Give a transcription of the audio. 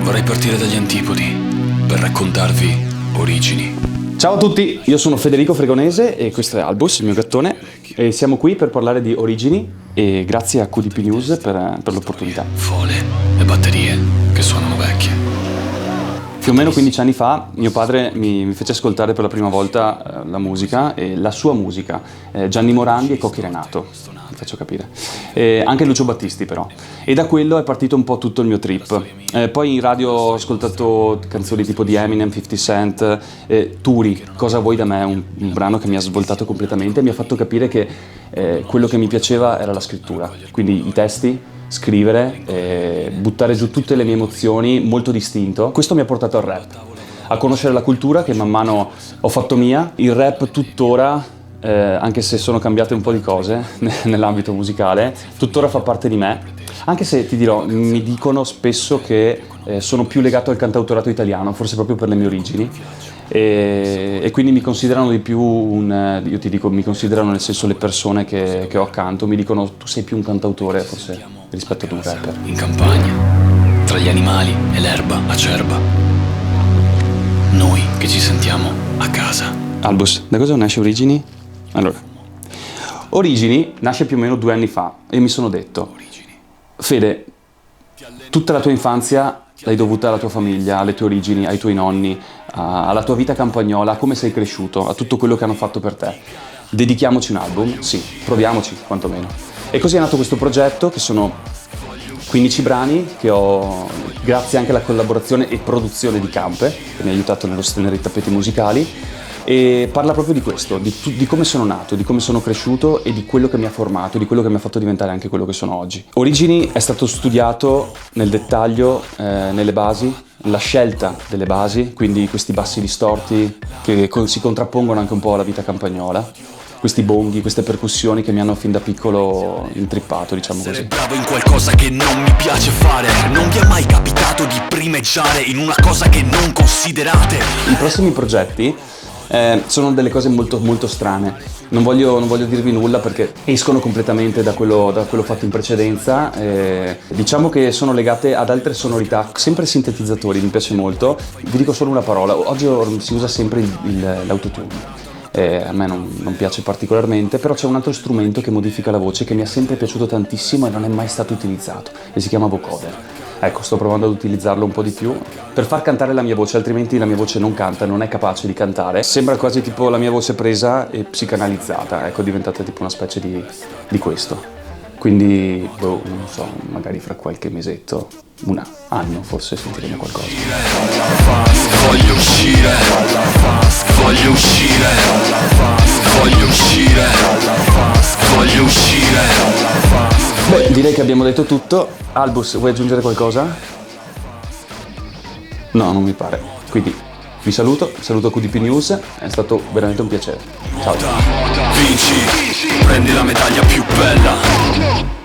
Vorrei partire dagli antipodi per raccontarvi Origini. Ciao a tutti, io sono Federico Fregonese e questo è Albus, il mio gattone, e siamo qui per parlare di Origini e grazie a QDP News per l'opportunità. Fole e batterie che suonano vecchie. Più o meno 15 anni fa mio padre mi fece ascoltare per la prima volta la musica, e la sua musica, Gianni Morandi e Cocchi Renato, vi faccio capire, anche Lucio Battisti però, e da quello è partito un po' tutto il mio trip. Poi in radio ho ascoltato canzoni tipo di Eminem, 50 Cent, Turi, Cosa vuoi da me, un brano che mi ha svoltato completamente e mi ha fatto capire che quello che mi piaceva era la scrittura, quindi i testi, scrivere, buttare giù tutte le mie emozioni, molto distinto. Questo mi ha portato al rap, a conoscere la cultura che man mano ho fatto mia. Il rap tuttora, anche se sono cambiate un po' di cose nell'ambito musicale, tuttora fa parte di me, anche se ti dirò, mi dicono spesso che sono più legato al cantautorato italiano, forse proprio per le mie origini. E quindi mi considerano di più io ti dico, mi considerano nel senso le persone che ho accanto, mi dicono tu sei più un cantautore forse rispetto ad un rapper. In campagna, tra gli animali e l'erba acerba, noi che ci sentiamo a casa. Albus, da cosa nasce Origini? Allora, Origini nasce più o meno 2 anni fa e mi sono detto, Fede, tutta la tua infanzia l'hai dovuta alla tua famiglia, alle tue origini, ai tuoi nonni, alla tua vita campagnola, a come sei cresciuto, a tutto quello che hanno fatto per te. Dedichiamoci un album? Sì, proviamoci quantomeno. E così è nato questo progetto, che sono 15 brani che ho, grazie anche alla collaborazione e produzione di Campe, che mi ha aiutato nello sostenere i tappeti musicali, e parla proprio di questo, di come sono nato, di come sono cresciuto e di quello che mi ha formato, di quello che mi ha fatto diventare anche quello che sono oggi. Origini è stato studiato nel dettaglio, nelle basi, la scelta delle basi, quindi questi bassi distorti che si contrappongono anche un po' alla vita campagnola, questi bonghi, queste percussioni che mi hanno fin da piccolo intrippato, diciamo così. Essere bravo in qualcosa che non mi piace fare. Non vi è mai capitato di primeggiare in una cosa che non considerate? I prossimi progetti sono delle cose molto, molto strane. Non voglio dirvi nulla perché escono completamente da quello fatto in precedenza. Diciamo che sono legate ad altre sonorità, sempre sintetizzatori, mi piace molto. Vi dico solo una parola, oggi si usa sempre l'autotune. A me non piace particolarmente, però c'è un altro strumento che modifica la voce che mi è sempre piaciuto tantissimo e non è mai stato utilizzato, e si chiama vocoder. Ecco, sto provando ad utilizzarlo un po' di più per far cantare la mia voce, altrimenti la mia voce non canta, non è capace di cantare. Sembra quasi tipo la mia voce presa e psicanalizzata, ecco, è diventata tipo una specie di questo. Quindi, non so, magari fra qualche mesetto, un anno, forse sentiremo qualcosa. Voglio uscire, voglio uscire, voglio uscire, voglio uscire. Beh, direi che abbiamo detto tutto. Albus, vuoi aggiungere qualcosa? No, non mi pare. Quindi vi saluto QDP News, è stato veramente un piacere. Ciao. Vinci, prendi la medaglia più bella.